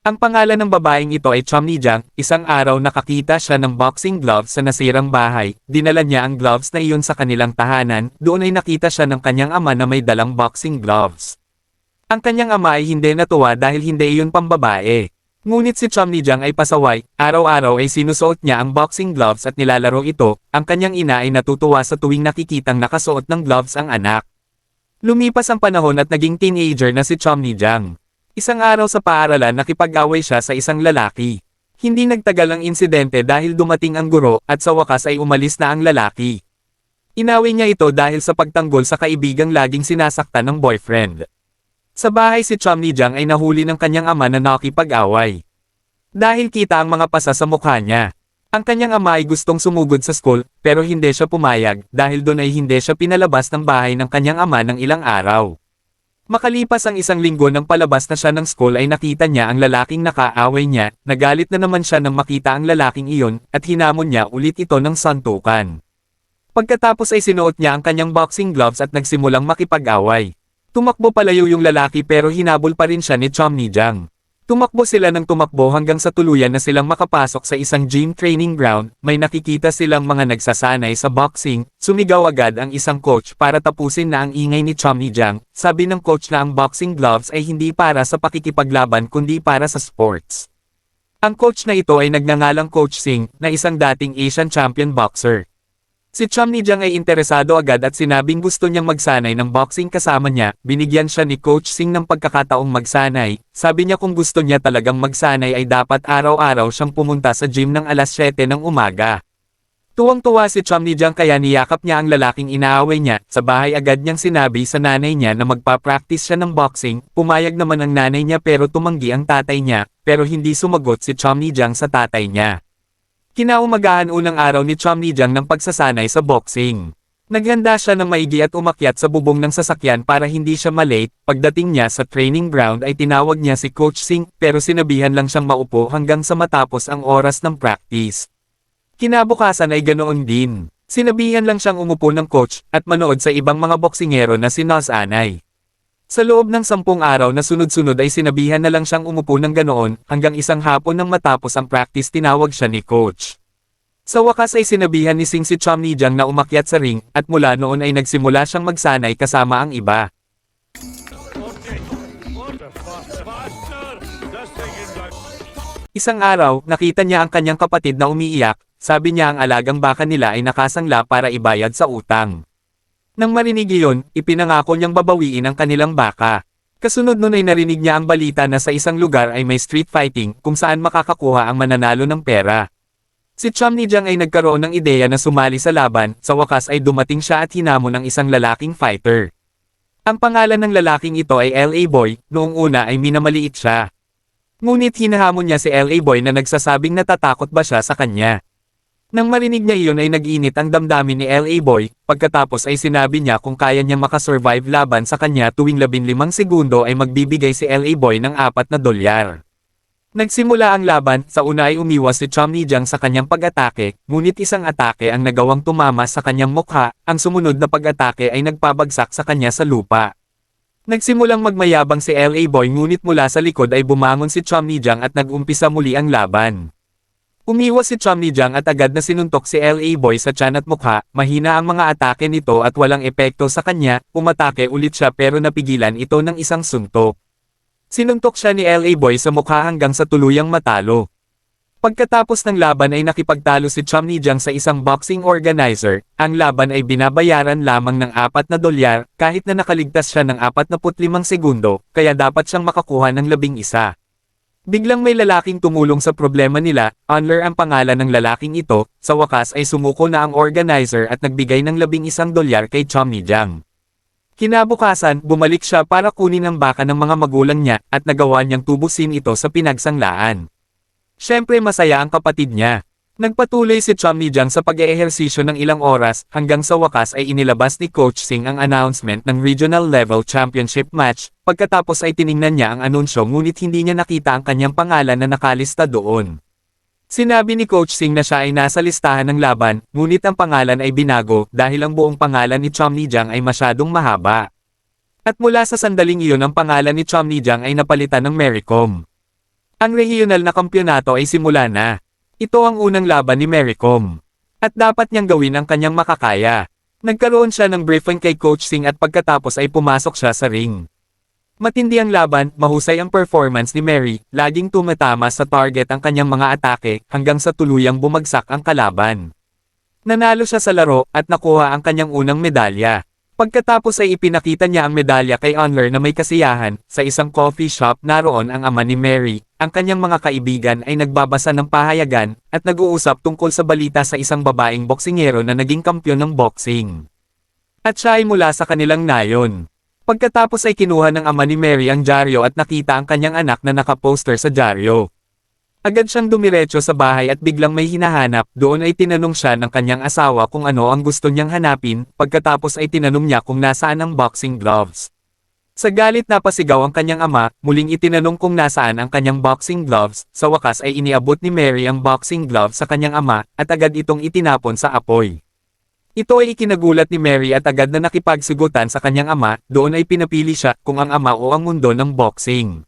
Ang pangalan ng babaeng ito ay Chomni Jiang. Isang araw nakakita siya ng boxing gloves sa nasirang bahay. Dinala niya ang gloves na iyon sa kanilang tahanan. Doon ay nakita siya ng kanyang ama na may dalang boxing gloves. Ang kanyang ama ay hindi natuwa dahil hindi iyon pambabae. Ngunit si Chomni Jiang ay pasaway. Araw-araw ay sinusuot niya ang boxing gloves at nilalaro ito. Ang kanyang ina ay natutuwa sa tuwing nakikitang nakasuot ng gloves ang anak. Lumipas ang panahon at naging teenager na si Chomni Jiang. Isang araw sa paaralan nakipag-away siya sa isang lalaki. Hindi nagtagal ang insidente dahil dumating ang guro at sa wakas ay umalis na ang lalaki. Inaway niya ito dahil sa pagtanggol sa kaibigang laging sinasaktan ng boyfriend. Sa bahay si Chomni Jiang ay nahuli ng kanyang ama na nakipag-away. Dahil kita ang mga pasa sa mukha niya. Ang kanyang ama ay gustong sumugod sa school pero hindi siya pumayag dahil doon ay hindi siya pinalabas ng bahay ng kanyang ama ng ilang araw. Makalipas ang isang linggo nang palabas na siya ng school ay nakita niya ang lalaking nakaaway niya, nagalit na naman siya nang makita ang lalaking iyon, at hinamon niya ulit ito ng suntukan. Pagkatapos ay sinuot niya ang kanyang boxing gloves at nagsimulang makipag-away. Tumakbo palayo yung lalaki pero hinabol pa rin siya ni Chomni Jiang. Tumakbo sila ng tumakbo hanggang sa tuluyan na silang makapasok sa isang gym training ground, may nakikita silang mga nagsasanay sa boxing, sumigaw agad ang isang coach para tapusin na ang ingay ni Chomni Jiang. Sabi ng coach na ang boxing gloves ay hindi para sa pakikipaglaban kundi para sa sports. Ang coach na ito ay nagngangalang Coach Sing, na isang dating Asian champion boxer. Si Chomni Jiang ay interesado agad at sinabing gusto niyang magsanay ng boxing kasama niya. Binigyan siya ni Coach Sing ng pagkakataong magsanay. Sabi niya kung gusto niya talagang magsanay ay dapat araw-araw siyang pumunta sa gym ng alas 7 ng umaga. Tuwang-tuwa si Chomni Jiang kaya niyakap niya ang lalaking inaaway niya. Sa bahay agad niyang sinabi sa nanay niya na magpa-practice siya ng boxing. Pumayag naman ang nanay niya pero tumanggi ang tatay niya, pero hindi sumagot si Chomni Jiang sa tatay niya. Kinaumagahan unang araw ni Chomni Jiang ng pagsasanay sa boxing. Naghanda siya ng maigi at umakyat sa bubong ng sasakyan para hindi siya malate. Pagdating niya sa training ground ay tinawag niya si Coach Sing pero sinabihan lang siyang maupo hanggang sa matapos ang oras ng practice. Kinabukasan ay ganoon din. Sinabihan lang siyang umupo ng coach at manood sa ibang mga boksingero na si Nos Anay. Sa loob ng 10 araw na sunod-sunod ay sinabihan na lang siyang umupo ng ganoon, hanggang isang hapon nang matapos ang practice tinawag siya ni coach. Sa wakas ay sinabihan ni Sing si Chomni Jiang na umakyat sa ring, at mula noon ay nagsimula siyang magsanay kasama ang iba. Isang araw, nakita niya ang kanyang kapatid na umiiyak. Sabi niya ang alagang baka nila ay nakasangla para ibayad sa utang. Nang marinig iyon, ipinangako niyang babawiin ang kanilang baka. Kasunod nun ay narinig niya ang balita na sa isang lugar ay may street fighting kung saan makakakuha ang mananalo ng pera. Si Chomni Jiang ay nagkaroon ng ideya na sumali sa laban, sa wakas ay dumating siya at hinamon ng isang lalaking fighter. Ang pangalan ng lalaking ito ay LA Boy, noong una ay minamaliit siya. Ngunit hinahamon niya si LA Boy na nagsasabing natatakot ba siya sa kanya. Nang marinig niya iyon ay nag-init ang damdamin ni LA Boy, pagkatapos ay sinabi niya kung kaya niyang makasurvive laban sa kanya tuwing 15 segundo ay magbibigay si LA Boy ng $4. Nagsimula ang laban, sa una ay umiwas si Chomni Jiang sa kanyang pag-atake, ngunit isang atake ang nagawang tumama sa kanyang mukha, ang sumunod na pag-atake ay nagpabagsak sa kanya sa lupa. Nagsimulang magmayabang si LA Boy ngunit mula sa likod ay bumangon si Chomni Jiang at nag-umpisa muli ang laban. Umiwas si Chomni Jiang at agad na sinuntok si LA Boy sa tiyan at mukha, mahina ang mga atake nito at walang epekto sa kanya, umatake ulit siya pero napigilan ito ng isang suntok. Sinuntok siya ni LA Boy sa mukha hanggang sa tuluyang matalo. Pagkatapos ng laban ay nakipagtalo si Chomni Jiang sa isang boxing organizer, ang laban ay binabayaran lamang ng $4 kahit na nakaligtas siya ng 45 segundo, kaya dapat siyang makakuha ng 11. Biglang may lalaking tumulong sa problema nila, Unler ang pangalan ng lalaking ito, sa wakas ay sumuko na ang organizer at nagbigay ng $11 kay Chomni Jiang. Kinabukasan, bumalik siya para kunin ang baka ng mga magulang niya, at nagawa niyang tubusin ito sa pinagsanglaan. Siyempre masaya ang kapatid niya. Nagpatuloy si Chomni Jiang sa pag-eehersisyo ng ilang oras, hanggang sa wakas ay inilabas ni Coach Sing ang announcement ng regional level championship match. Pagkatapos ay tiningnan niya ang anunsyo ngunit hindi niya nakita ang kanyang pangalan na nakalista doon. Sinabi ni Coach Sing na siya ay nasa listahan ng laban, ngunit ang pangalan ay binago dahil ang buong pangalan ni Chomni Jiang ay masyadong mahaba. At mula sa sandaling iyon ang pangalan ni Chomni Jiang ay napalitan ng Mary Com. Ang regional na kampyonato ay simula na. Ito ang unang laban ni Marycom. At dapat niyang gawin ang kanyang makakaya. Nagkaroon siya ng briefing kay Coach Singh at pagkatapos ay pumasok siya sa ring. Matindi ang laban, mahusay ang performance ni Mary, laging tumatama sa target ang kanyang mga atake hanggang sa tuluyang bumagsak ang kalaban. Nanalo siya sa laro at nakuha ang kanyang unang medalya. Pagkatapos ay ipinakita niya ang medalya kay Honler na may kasiyahan. Sa isang coffee shop naroon ang ama ni Mary. Ang kanyang mga kaibigan ay nagbabasa ng pahayagan at nag-uusap tungkol sa balita sa isang babaeng boksingero na naging kampyon ng boxing. At siya ay mula sa kanilang nayon. Pagkatapos ay kinuha ng ama ni Mary ang dyaryo at nakita ang kanyang anak na nakaposter sa dyaryo. Agad siyang dumiretso sa bahay at biglang may hinahanap. Doon ay tinanong siya ng kanyang asawa kung ano ang gusto niyang hanapin, pagkatapos ay tinanong niya kung nasaan ang boxing gloves. Sa galit na pasigaw ang kanyang ama, muling itinanong kung nasaan ang kanyang boxing gloves. Sa wakas ay iniabot ni Mary ang boxing gloves sa kanyang ama, at agad itong itinapon sa apoy. Ito ay ikinagulat ni Mary at agad na nakipagsigutan sa kanyang ama. Doon ay pinapili siya kung ang ama o ang mundo ng boxing.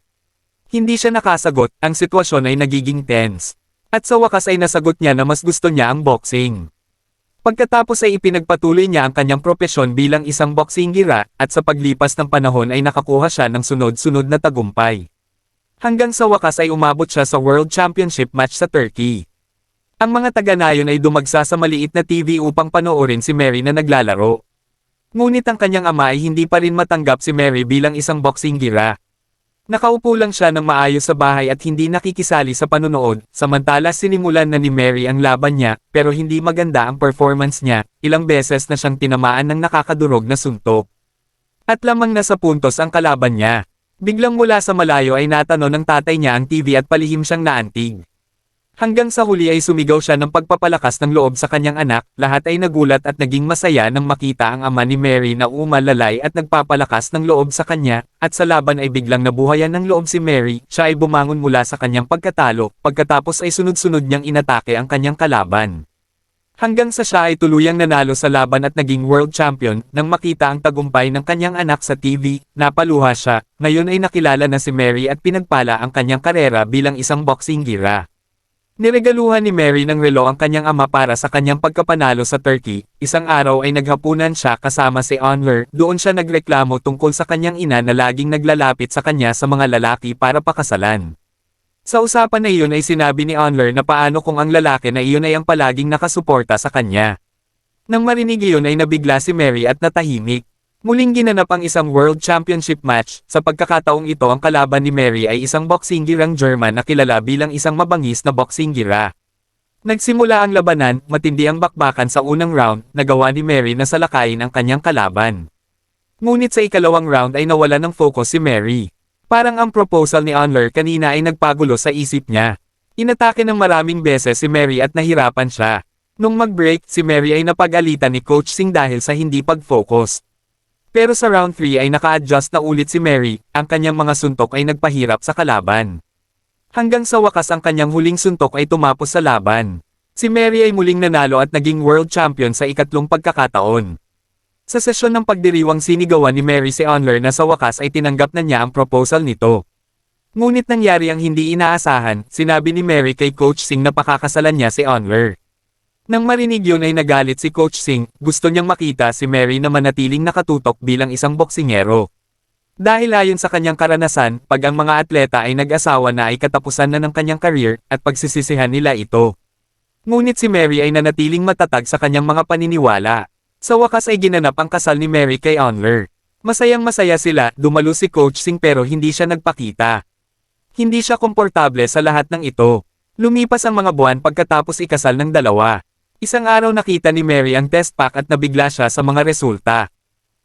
Hindi siya nakasagot, ang sitwasyon ay nagiging tense. At sa wakas ay nasagot niya na mas gusto niya ang boxing. Pagkatapos ay ipinagpatuloy niya ang kanyang propesyon bilang isang boxingira, at sa paglipas ng panahon ay nakakuha siya ng sunod-sunod na tagumpay. Hanggang sa wakas ay umabot siya sa World Championship match sa Turkey. Ang mga taga-nayon ay dumagsa sa maliit na TV upang panoorin si Mary na naglalaro. Ngunit ang kanyang ama ay hindi pa rin matanggap si Mary bilang isang boxingira. Nakaupo lang siya ng maayos sa bahay at hindi nakikisali sa panonood, samantala sinimulan na ni Mary ang laban niya, pero hindi maganda ang performance niya, ilang beses na siyang tinamaan ng nakakadurog na suntok. At lamang nasa puntos ang kalaban niya. Biglang mula sa malayo ay natano ng tatay niya ang TV at palihim siyang naantig. Hanggang sa huli ay sumigaw siya ng pagpapalakas ng loob sa kanyang anak, lahat ay nagulat at naging masaya nang makita ang ama ni Mary na umalalay at nagpapalakas ng loob sa kanya, at sa laban ay biglang nabuhayan ng loob si Mary, siya ay bumangon mula sa kanyang pagkatalo, pagkatapos ay sunod-sunod niyang inatake ang kanyang kalaban. Hanggang sa siya ay tuluyang nanalo sa laban at naging world champion, nang makita ang tagumpay ng kanyang anak sa TV, napaluha siya, ngayon ay nakilala na si Mary at pinagpala ang kanyang karera bilang isang boxingira. Niregaluhan ni Mary ng relo ang kanyang ama para sa kanyang pagkapanalo sa Turkey. Isang araw ay naghapunan siya kasama si Honler. Doon siya nagreklamo tungkol sa kanyang ina na laging naglalapit sa kanya sa mga lalaki para pakasalan. Sa usapan na iyon ay sinabi ni Honler na paano kung ang lalaki na iyon ay ang palaging nakasuporta sa kanya. Nang marinig iyon ay nabigla si Mary at natahimik. Muling ginanap ang isang World Championship match. Sa pagkakataong ito ang kalaban ni Mary ay isang boxinggirang German na kilala bilang isang mabangis na boxinggira. Nagsimula ang labanan, matindi ang bakbakan sa unang round, nagawa ni Mary na salakayin ang kanyang kalaban. Ngunit sa ikalawang round ay nawala ng focus si Mary. Parang ang proposal ni Honler kanina ay nagpagulo sa isip niya. Inatake ng maraming beses si Mary at nahirapan siya. Nung mag-break, si Mary ay napag-alitan ni Coach Singh dahil sa hindi pag-focus. Pero sa round 3 ay naka-adjust na ulit si Mary, ang kanyang mga suntok ay nagpahirap sa kalaban. Hanggang sa wakas ang kanyang huling suntok ay tumapos sa laban. Si Mary ay muling nanalo at naging world champion sa ikatlong pagkakataon. Sa sesyon ng pagdiriwang sinigawan ni Mary si Honler na sa wakas ay tinanggap na niya ang proposal nito. Ngunit nangyari ang hindi inaasahan, sinabi ni Mary kay Coach Singh na pakakasalan niya si Honler. Nang marinig yun ay nagalit si Coach Singh, gusto niyang makita si Mary na manatiling nakatutok bilang isang boksingero. Dahil ayon sa kanyang karanasan, pag ang mga atleta ay nag-asawa na ay katapusan na ng kanyang career, at pagsisisihan nila ito. Ngunit si Mary ay nanatiling matatag sa kanyang mga paniniwala. Sa wakas ay ginanap ang kasal ni Mary kay Honler. Masayang masaya sila, dumalo si Coach Singh pero hindi siya nagpakita. Hindi siya komportable sa lahat ng ito. Lumipas ang mga buwan pagkatapos ikasal ng dalawa. Isang araw nakita ni Mary ang test pack at nabigla siya sa mga resulta.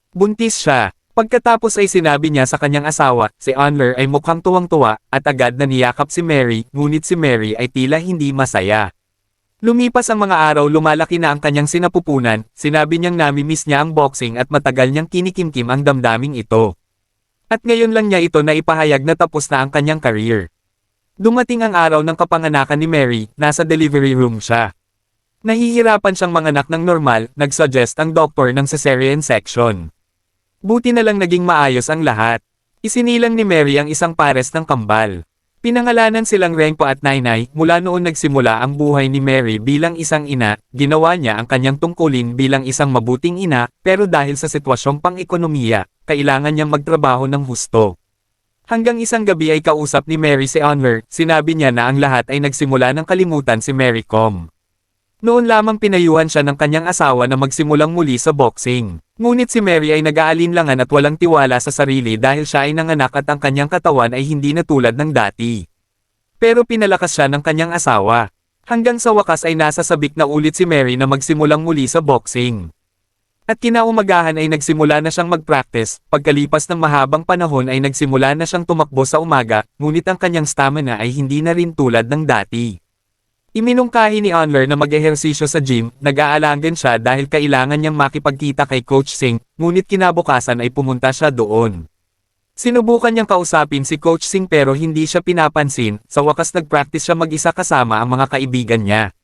Buntis siya. Pagkatapos ay sinabi niya sa kanyang asawa, si Honler ay mukhang tuwang-tuwa, at agad na niyakap si Mary, ngunit si Mary ay tila hindi masaya. Lumipas ang mga araw lumalaki na ang kanyang sinapupunan, sinabi niyang nami-miss niya ang boxing at matagal niyang kinikimkim ang damdaming ito. At ngayon lang niya ito na ipahayag na tapos na ang kanyang career. Dumating ang araw ng kapanganakan ni Mary, nasa delivery room siya. Nahihirapan siyang manganak ng normal, nagsuggest ang doktor ng cesarean section. Buti na lang naging maayos ang lahat. Isinilang ni Mary ang isang pares ng kambal. Pinangalanan silang Rengpo at Nainay. Mula noon nagsimula ang buhay ni Mary bilang isang ina, ginawa niya ang kanyang tungkulin bilang isang mabuting ina, pero dahil sa sitwasyong pang-ekonomiya, kailangan niyang magtrabaho ng husto. Hanggang isang gabi ay kausap ni Mary si Honor, sinabi niya na ang lahat ay nagsimula ng kalimutan si Mary Com. Noon lamang pinayuhan siya ng kanyang asawa na magsimulang muli sa boxing. Ngunit si Mary ay nag-aalinlangan at walang tiwala sa sarili dahil siya ay nanganak at ang kanyang katawan ay hindi na tulad ng dati. Pero pinalakas siya ng kanyang asawa. Hanggang sa wakas ay nasa sabik na ulit si Mary na magsimulang muli sa boxing. At kinaumagahan ay nagsimula na siyang mag-practice, pagkalipas ng mahabang panahon ay nagsimula na siyang tumakbo sa umaga, ngunit ang kanyang stamina ay hindi na rin tulad ng dati. Iminungkahi ni Honor na mag-ehersisyo sa gym, nag-aalangan siya dahil kailangan niyang makipagkita kay Coach Singh, ngunit kinabukasan ay pumunta siya doon. Sinubukan niyang kausapin si Coach Singh pero hindi siya pinapansin, sa wakas nag-practice siya mag-isa kasama ang mga kaibigan niya.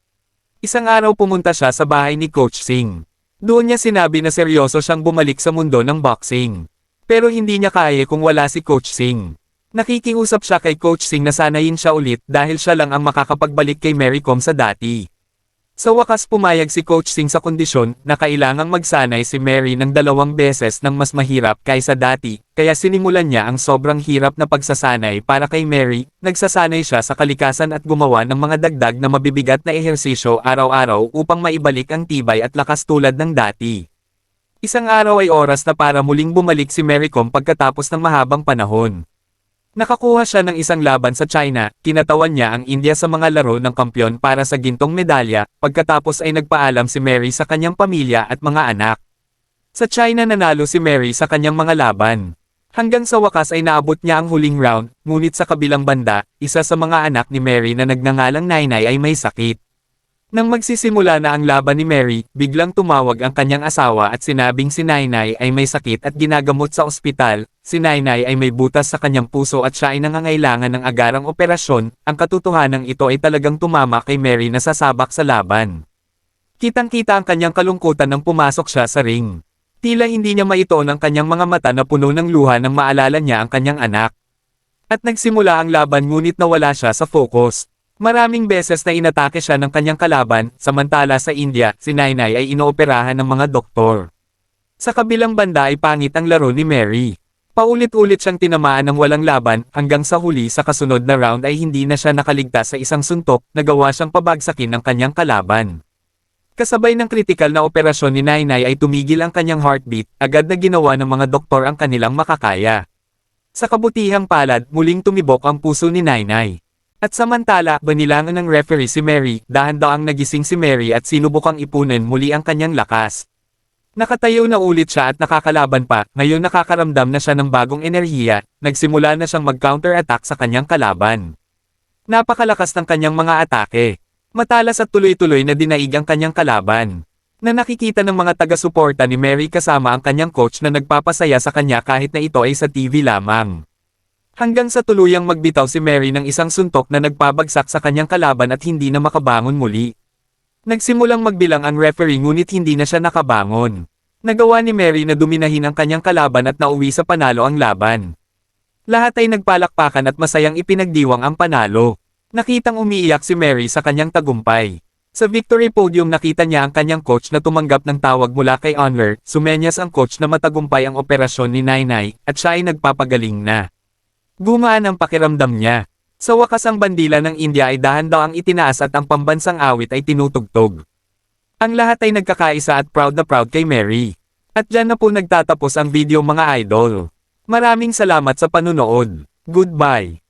Isang araw pumunta siya sa bahay ni Coach Singh. Doon niya sinabi na seryoso siyang bumalik sa mundo ng boxing. Pero hindi niya kaya kung wala si Coach Singh. Nakikiusap siya kay Coach Singh na sanayin siya ulit dahil siya lang ang makakapagbalik kay Mary Com sa dati. Sa wakas pumayag si Coach Singh sa kondisyon na kailangang magsanay si Mary ng 2 beses ng mas mahirap kaysa dati, kaya sinimulan niya ang sobrang hirap na pagsasanay para kay Mary, nagsasanay siya sa kalikasan at gumawa ng mga dagdag na mabibigat na ehersisyo araw-araw upang maibalik ang tibay at lakas tulad ng dati. Isang araw ay oras na para muling bumalik si Mary Com pagkatapos ng mahabang panahon. Nakakuha siya ng isang laban sa China, kinatawan niya ang India sa mga laro ng kampyon para sa gintong medalya, pagkatapos ay nagpaalam si Mary sa kanyang pamilya at mga anak. Sa China nanalo si Mary sa kanyang mga laban. Hanggang sa wakas ay naabot niya ang huling round, ngunit sa kabilang banda, isa sa mga anak ni Mary na nagngangalang Nainay ay may sakit. Nang magsisimula na ang laban ni Mary, biglang tumawag ang kanyang asawa at sinabing si Nainay ay may sakit at ginagamot sa ospital, si Nainay ay may butas sa kanyang puso at siya ay nangangailangan ng agarang operasyon, ang katotohanan ito ay talagang tumama kay Mary na sasabak sa laban. Kitang-kita ang kanyang kalungkutan nang pumasok siya sa ring. Tila hindi niya maitoon ang kanyang mga mata na puno ng luha nang maalala niya ang kanyang anak. At nagsimula ang laban ngunit nawala siya sa focus. Maraming beses na inatake siya ng kanyang kalaban, samantala sa India, si Nainay ay inooperahan ng mga doktor. Sa kabilang banda ay pangit ang laro ni Mary. Paulit-ulit siyang tinamaan ng walang laban, hanggang sa huli sa kasunod na round ay hindi na siya nakaligtas sa isang suntok, nagawa siyang pabagsakin ng kanyang kalaban. Kasabay ng kritikal na operasyon ni Nainay ay tumigil ang kanyang heartbeat, agad na ginawa ng mga doktor ang kanilang makakaya. Sa kabutihang palad, muling tumibok ang puso ni Nainay. At samantala, banilangan ng referee si Mary, dahan-daang nagising si Mary at sinubukang ipunan muli ang kanyang lakas. Nakatayo na ulit siya at nakakalaban pa, ngayon nakakaramdam na siya ng bagong enerhiya, nagsimula na siyang mag-counter-attack sa kanyang kalaban. Napakalakas ng kanyang mga atake. Matalas at tuloy-tuloy na dinaig ang kanyang kalaban. Na nakikita ng mga taga-suporta ni Mary kasama ang kanyang coach na nagpapasaya sa kanya kahit na ito ay sa TV lamang. Hanggang sa tuluyang magbitaw si Mary ng isang suntok na nagpabagsak sa kanyang kalaban at hindi na makabangon muli. Nagsimulang magbilang ang referee ngunit hindi na siya nakabangon. Nagawa ni Mary na duminahin ang kanyang kalaban at nauwi sa panalo ang laban. Lahat ay nagpalakpakan at masayang ipinagdiwang ang panalo. Nakitang umiiyak si Mary sa kanyang tagumpay. Sa victory podium nakita niya ang kanyang coach na tumanggap ng tawag mula kay Honor, sumenyas ang coach na matagumpay ang operasyon ni Nainay, at siya ay nagpapagaling na. Gumaan ang pakiramdam niya. Sa wakas ang bandila ng India ay dahan-daang itinaas at ang pambansang awit ay tinutugtog. Ang lahat ay nagkakaisa at proud na proud kay Mary. At dyan na po nagtatapos ang video mga idol. Maraming salamat sa panunood. Goodbye.